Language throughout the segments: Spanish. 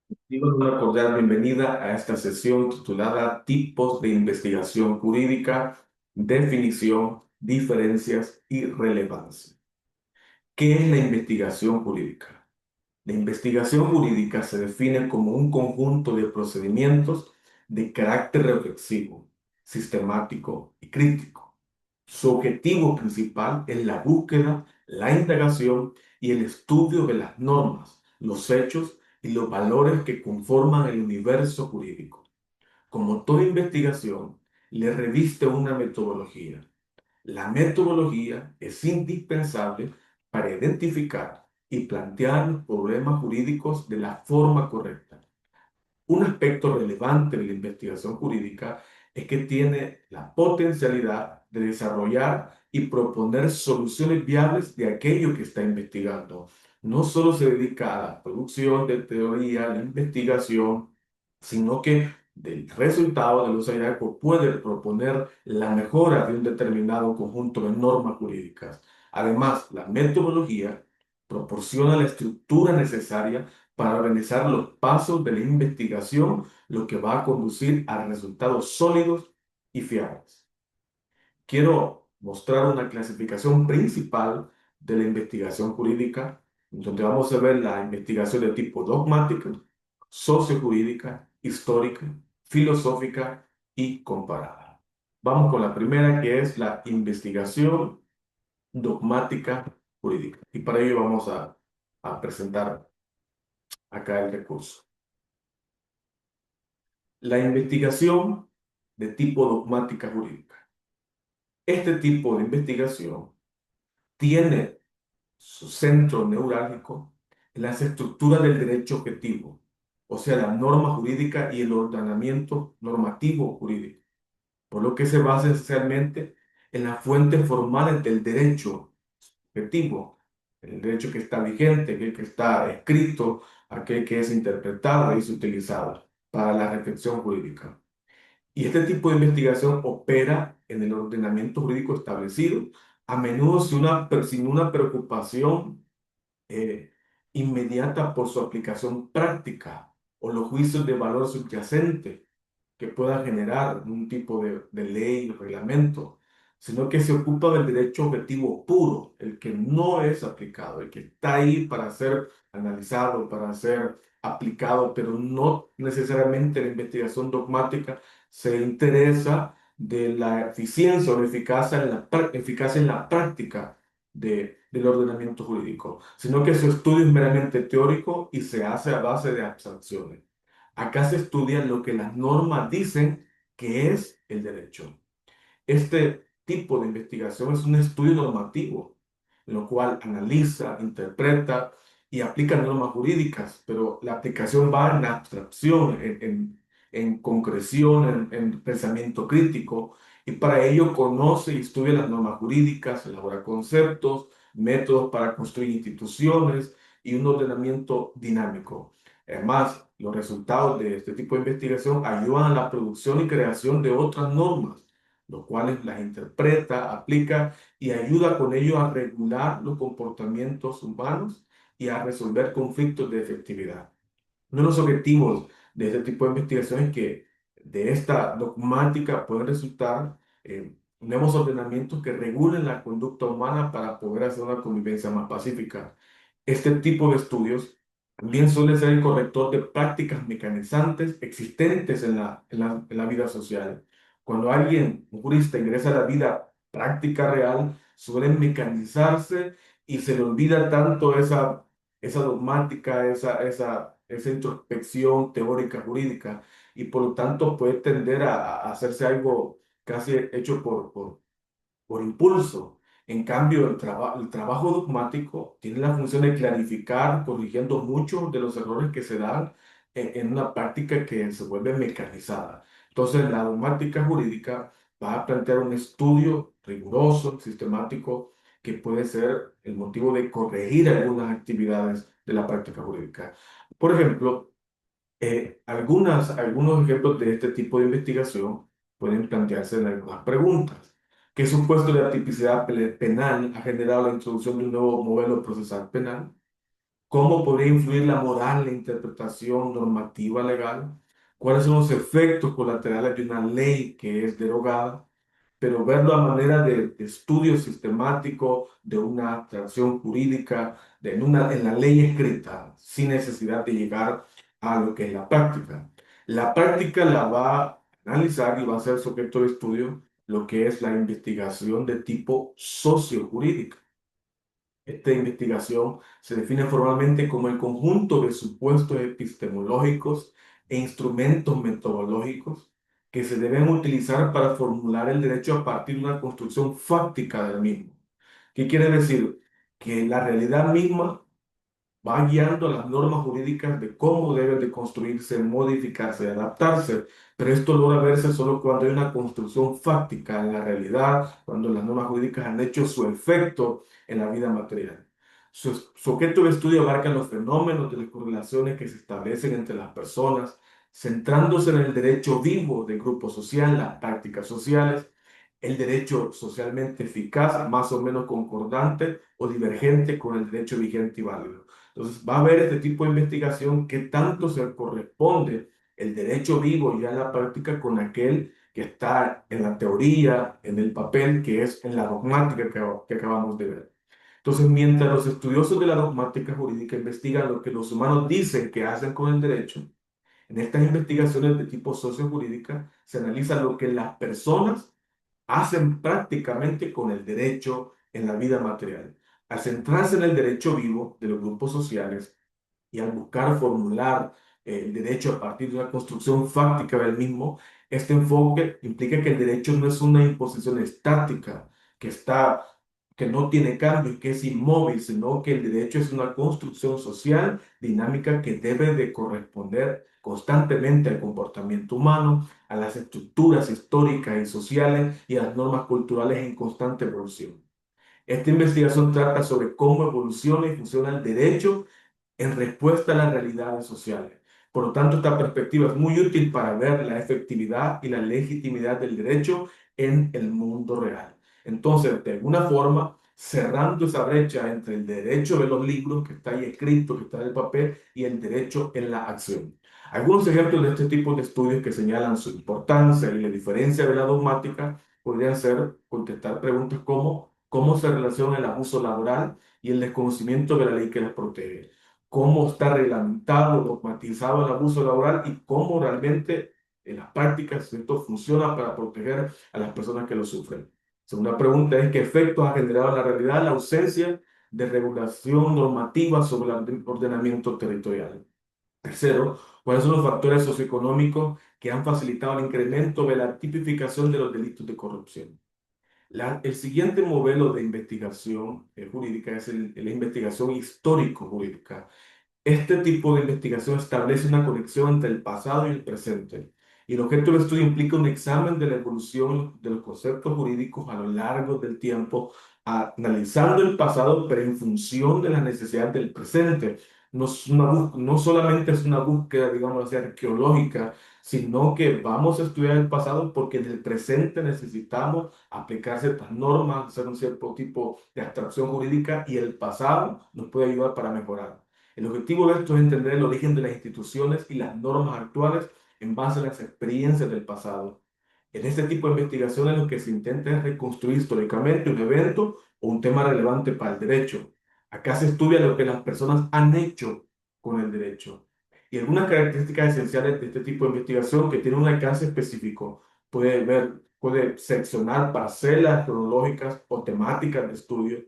Digo una cordial bienvenida a esta sesión titulada Tipos de investigación jurídica, definición, diferencias y relevancia. ¿Qué es la investigación jurídica? La investigación jurídica se define como un conjunto de procedimientos de carácter reflexivo, sistemático y crítico. Su objetivo principal es la búsqueda, la indagación y el estudio de las normas, los hechos y los valores que conforman el universo jurídico. Como toda investigación, le reviste una metodología. La metodología es indispensable para identificar y plantear los problemas jurídicos de la forma correcta. Un aspecto relevante de la investigación jurídica es que tiene la potencialidad de desarrollar y proponer soluciones viables de aquello que está investigando. No solo se dedica a la producción de teoría, la investigación, sino que del resultado de los hallazgos puede proponer la mejora de un determinado conjunto de normas jurídicas. Además, la metodología proporciona la estructura necesaria para organizar los pasos de la investigación, lo que va a conducir a resultados sólidos y fiables. Quiero mostrar una clasificación principal de la investigación jurídica, donde vamos a ver la investigación de tipo dogmática, sociojurídica, histórica, filosófica y comparada. Vamos con la primera, que es la investigación dogmática jurídica. Y para ello vamos a presentar acá el recurso. La investigación de tipo dogmática jurídica. Este tipo de investigación tiene su centro neurálgico en las estructuras del derecho objetivo, o sea, la norma jurídica y el ordenamiento normativo jurídico, por lo que se basa esencialmente en las fuentes formales del derecho objetivo, el derecho que está vigente, aquel que está escrito, aquel que es interpretado y es utilizado para la reflexión jurídica. Y este tipo de investigación opera en el ordenamiento jurídico establecido, a menudo sin una preocupación eh, inmediata por su aplicación práctica o los juicios de valor subyacente que pueda generar un tipo de ley o reglamento, sino que se ocupa del derecho objetivo puro, el que no es aplicado, el que está ahí para ser analizado, para ser aplicado, pero no necesariamente la investigación dogmática se interesa de la eficiencia o la eficacia en la práctica del ordenamiento jurídico, sino que su estudio es meramente teórico y se hace a base de abstracciones. Acá se estudia lo que las normas dicen que es el derecho. Este tipo de investigación es un estudio normativo, en lo cual analiza, interpreta y aplica normas jurídicas, pero la aplicación va en abstracción, en concreción, en pensamiento crítico, y para ello conoce y estudia las normas jurídicas, elabora conceptos, métodos para construir instituciones y un ordenamiento dinámico. Además, los resultados de este tipo de investigación ayudan a la producción y creación de otras normas, los cuales las interpreta, aplica y ayuda con ello a regular los comportamientos humanos y a resolver conflictos de efectividad. Uno de los objetivos de este tipo de investigación es que de esta dogmática pueden resultar nuevos ordenamientos que regulen la conducta humana para poder hacer una convivencia más pacífica. Este tipo de estudios también suele ser el corrector de prácticas mecanizantes existentes en la vida social. Cuando alguien, un jurista, ingresa a la vida práctica real, suelen mecanizarse y se le olvida tanto esa dogmática, esa introspección teórica jurídica, y por lo tanto puede tender a hacerse algo casi hecho por impulso. En cambio, el trabajo dogmático tiene la función de clarificar, corrigiendo muchos de los errores que se dan en una práctica que se vuelve mecanizada. Entonces, la dogmática jurídica va a plantear un estudio riguroso, sistemático, que puede ser el motivo de corregir algunas actividades de la práctica jurídica. Por ejemplo, algunos ejemplos de este tipo de investigación pueden plantearse en algunas preguntas. ¿Qué supuesto de atipicidad penal ha generado la introducción de un nuevo modelo procesal penal? cómo podría influir la moral, la interpretación normativa legal, cuáles son los efectos colaterales de una ley que es derogada, pero verlo a manera de estudio sistemático de una abstracción jurídica, en la ley escrita, sin necesidad de llegar a lo que es la práctica. La práctica la va a analizar y va a ser sujeto de estudio lo que es la investigación de tipo sociojurídica. Esta investigación se define formalmente como el conjunto de supuestos epistemológicos e instrumentos metodológicos que se deben utilizar para formular el derecho a partir de una construcción fáctica del mismo. ¿Qué quiere decir? Que la realidad misma va guiando las normas jurídicas de cómo deben de construirse, modificarse, adaptarse, pero esto logra verse solo cuando hay una construcción fáctica en la realidad, cuando las normas jurídicas han hecho su efecto en la vida material. Su objeto de estudio abarca los fenómenos de las correlaciones que se establecen entre las personas, centrándose en el derecho vivo del grupo social, las prácticas sociales, el derecho socialmente eficaz, más o menos concordante o divergente con el derecho vigente y válido. Entonces, va a haber este tipo de investigación que tanto se corresponde el derecho vivo ya en la práctica con aquel que está en la teoría, en el papel, que es en la dogmática que acabamos de ver. Entonces, mientras los estudiosos de la dogmática jurídica investigan lo que los humanos dicen que hacen con el derecho, en estas investigaciones de tipo sociojurídica se analiza lo que las personas hacen prácticamente con el derecho en la vida material. Al centrarse en el derecho vivo de los grupos sociales, y al buscar formular el derecho a partir de una construcción fáctica del mismo, este enfoque implica que el derecho no es una imposición estática, que está, que no tiene cambio y que es inmóvil, sino que el derecho es una construcción social dinámica que debe de corresponder constantemente al comportamiento humano, a las estructuras históricas y sociales y a las normas culturales en constante evolución. Esta investigación trata sobre cómo evoluciona y funciona el derecho en respuesta a las realidades sociales. Por lo tanto, esta perspectiva es muy útil para ver la efectividad y la legitimidad del derecho en el mundo real. Entonces, de alguna forma, cerrando esa brecha entre el derecho de los libros que está ahí escrito, que está en el papel, y el derecho en la acción. Algunos ejemplos de este tipo de estudios que señalan su importancia y la diferencia de la dogmática podrían ser contestar preguntas como cómo se relaciona el abuso laboral y el desconocimiento de la ley que las protege, cómo está reglamentado, dogmatizado el abuso laboral y cómo realmente en las prácticas esto funciona para proteger a las personas que lo sufren. Segunda pregunta es qué efectos ha generado en la realidad la ausencia de regulación normativa sobre el ordenamiento territorial. Tercero, ¿cuáles son los factores socioeconómicos que han facilitado el incremento de la tipificación de los delitos de corrupción? El siguiente modelo de investigación jurídica es la investigación histórico-jurídica. Este tipo de investigación establece una conexión entre el pasado y el presente. Y el objeto del estudio implica un examen de la evolución de los conceptos jurídicos a lo largo del tiempo, analizando el pasado, pero en función de las necesidades del presente. No solamente es una búsqueda, digamos así, arqueológica, sino que vamos a estudiar el pasado porque en el presente necesitamos aplicar ciertas normas, hacer un cierto tipo de abstracción jurídica y el pasado nos puede ayudar para mejorar. El objetivo de esto es entender el origen de las instituciones y las normas actuales en base a las experiencias del pasado. En este tipo de investigaciones lo que se intenta es reconstruir históricamente un evento o un tema relevante para el derecho. Acá se estudia lo que las personas han hecho con el derecho. Y algunas características esenciales de este tipo de investigación que tiene un alcance específico. Puede seccionar parcelas cronológicas o temáticas de estudio,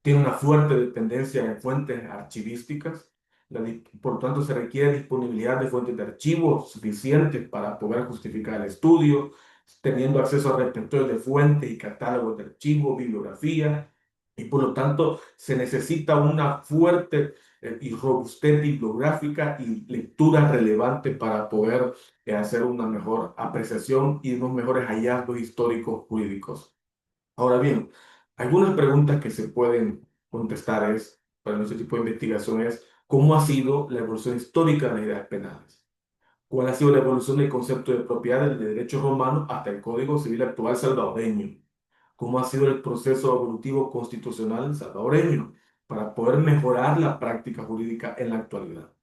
tiene una fuerte dependencia en fuentes archivísticas, por lo tanto se requiere disponibilidad de fuentes de archivos suficientes para poder justificar el estudio, teniendo acceso a repertorios de fuentes y catálogos de archivos, bibliografía, y por lo tanto se necesita una fuerte y robustez bibliográfica y lectura relevante para poder hacer una mejor apreciación y unos mejores hallazgos históricos jurídicos. Ahora bien, algunas preguntas que se pueden contestar para este tipo de investigación es, ¿cómo ha sido la evolución histórica de las ideas penales? ¿Cuál ha sido la evolución del concepto de propiedad del derecho romano hasta el Código Civil actual salvadoreño? ¿Cómo ha sido el proceso evolutivo constitucional salvadoreño? para poder mejorar la práctica jurídica en la actualidad.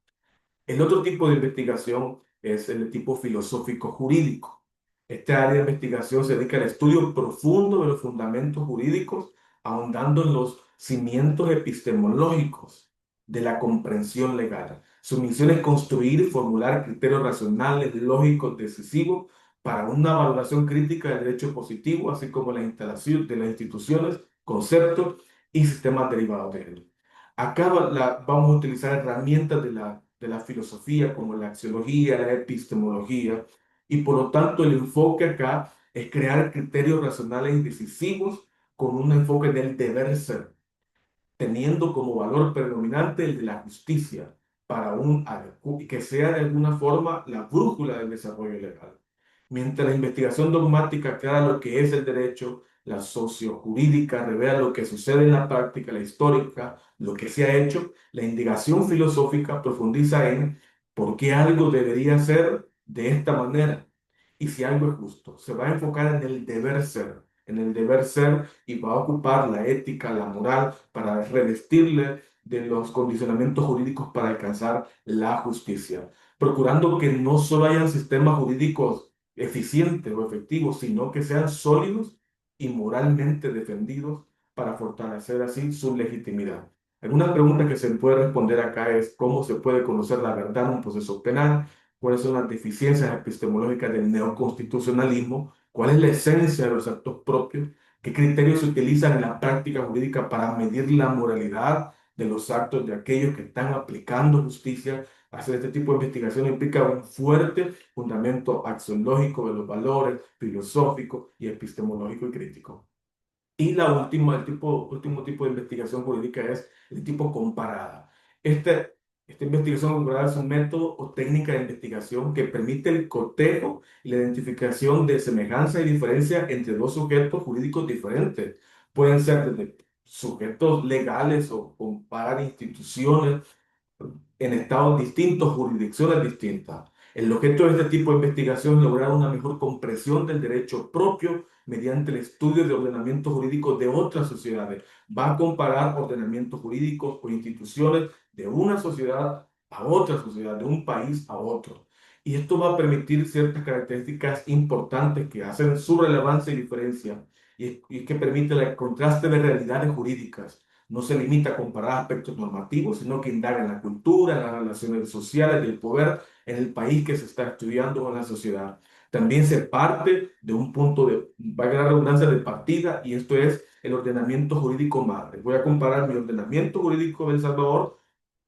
El otro tipo de investigación es el tipo filosófico jurídico. Esta área de investigación se dedica al estudio profundo de los fundamentos jurídicos, ahondando en los cimientos epistemológicos de la comprensión legal. Su misión es construir y formular criterios racionales, lógicos, decisivos para una valoración crítica del derecho positivo, así como la instalación de las instituciones, conceptos y sistemas derivados de él. Acá vamos a utilizar herramientas de la filosofía como la axiología, la epistemología, y por lo tanto el enfoque acá es crear criterios racionales y decisivos con un enfoque del deber ser, teniendo como valor predominante el de la justicia, para que sea de alguna forma la brújula del desarrollo legal. Mientras la investigación dogmática aclara lo que es el derecho, la sociojurídica revela lo que sucede en la práctica, la histórica, lo que se ha hecho, la indagación filosófica profundiza en por qué algo debería ser de esta manera y si algo es justo. Se va a enfocar en el deber ser, y va a ocupar la ética, la moral, para revestirle de los condicionamientos jurídicos para alcanzar la justicia, procurando que no solo hayan sistemas jurídicos eficientes o efectivos, sino que sean sólidos y moralmente defendidos para fortalecer así su legitimidad. Alguna pregunta que se puede responder acá es cómo se puede conocer la verdad en un proceso penal, cuáles son las deficiencias epistemológicas del neoconstitucionalismo, cuál es la esencia de los actos propios, qué criterios se utilizan en la práctica jurídica para medir la moralidad de los actos de aquellos que están aplicando justicia. Hacer este tipo de investigación implica un fuerte fundamento axiológico de los valores, filosófico y epistemológico y crítico. Y último tipo de investigación jurídica es el tipo comparada. Esta investigación comparada es un método o técnica de investigación que permite el cotejo y la identificación de semejanza y diferencia entre dos sujetos jurídicos diferentes. Pueden ser desde sujetos legales o comparar instituciones en estados distintos, jurisdicciones distintas. El objeto de este tipo de investigación es lograr una mejor comprensión del derecho propio mediante el estudio de ordenamientos jurídicos de otras sociedades. Va a comparar ordenamientos jurídicos o instituciones de una sociedad a otra sociedad, de un país a otro. Y esto va a permitir ciertas características importantes que hacen su relevancia y diferencia, y que permite el contraste de realidades jurídicas. No se limita a comparar aspectos normativos, sino que indaga en la cultura, en las relaciones sociales, del poder en el país que se está estudiando o en la sociedad. También se parte de un punto de, valga la redundancia, de partida, y esto es el ordenamiento jurídico madre. Voy a comparar mi ordenamiento jurídico de El Salvador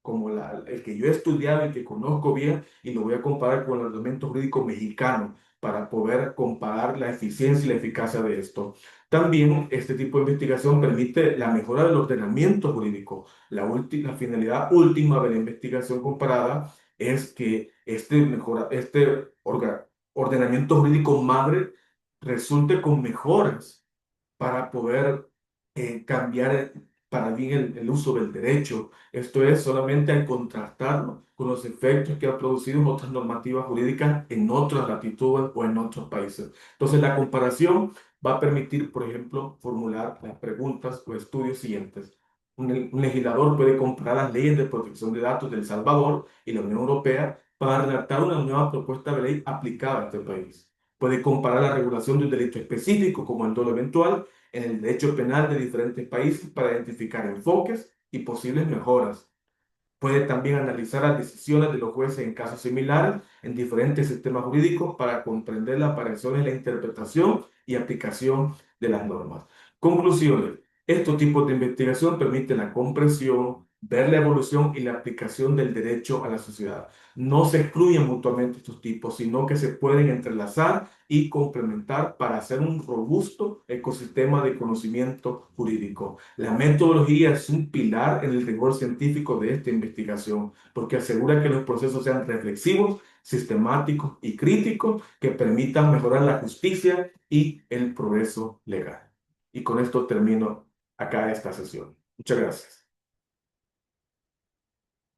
como el que yo he estudiado y que conozco bien, y lo voy a comparar con el ordenamiento jurídico mexicano para poder comparar la eficiencia y la eficacia de esto. También este tipo de investigación permite la mejora del ordenamiento jurídico. La finalidad última de la investigación comparada es que ordenamiento jurídico madre resulte con mejoras para poder cambiar para bien el uso del derecho. Esto es solamente al contrastarlo con los efectos que ha producido en otras normativas jurídicas en otras latitudes o en otros países. Entonces, la comparación va a permitir, por ejemplo, formular las preguntas o estudios siguientes. Un legislador puede comparar las leyes de protección de datos de El Salvador y la Unión Europea para redactar una nueva propuesta de ley aplicada a este país. Puede comparar la regulación de un delito específico, como el dolo eventual, en el derecho penal de diferentes países para identificar enfoques y posibles mejoras. Puede también analizar las decisiones de los jueces en casos similares en diferentes sistemas jurídicos para comprender las variaciones en la interpretación y aplicación de las normas. Conclusiones. Estos tipos de investigación permiten la comprensión, ver la evolución y la aplicación del derecho a la sociedad. No se excluyen mutuamente estos tipos, sino que se pueden entrelazar y complementar para hacer un robusto ecosistema de conocimiento jurídico. La metodología es un pilar en el rigor científico de esta investigación, porque asegura que los procesos sean reflexivos, sistemáticos y críticos, que permitan mejorar la justicia y el progreso legal. Y con esto termino acá esta sesión. Muchas gracias.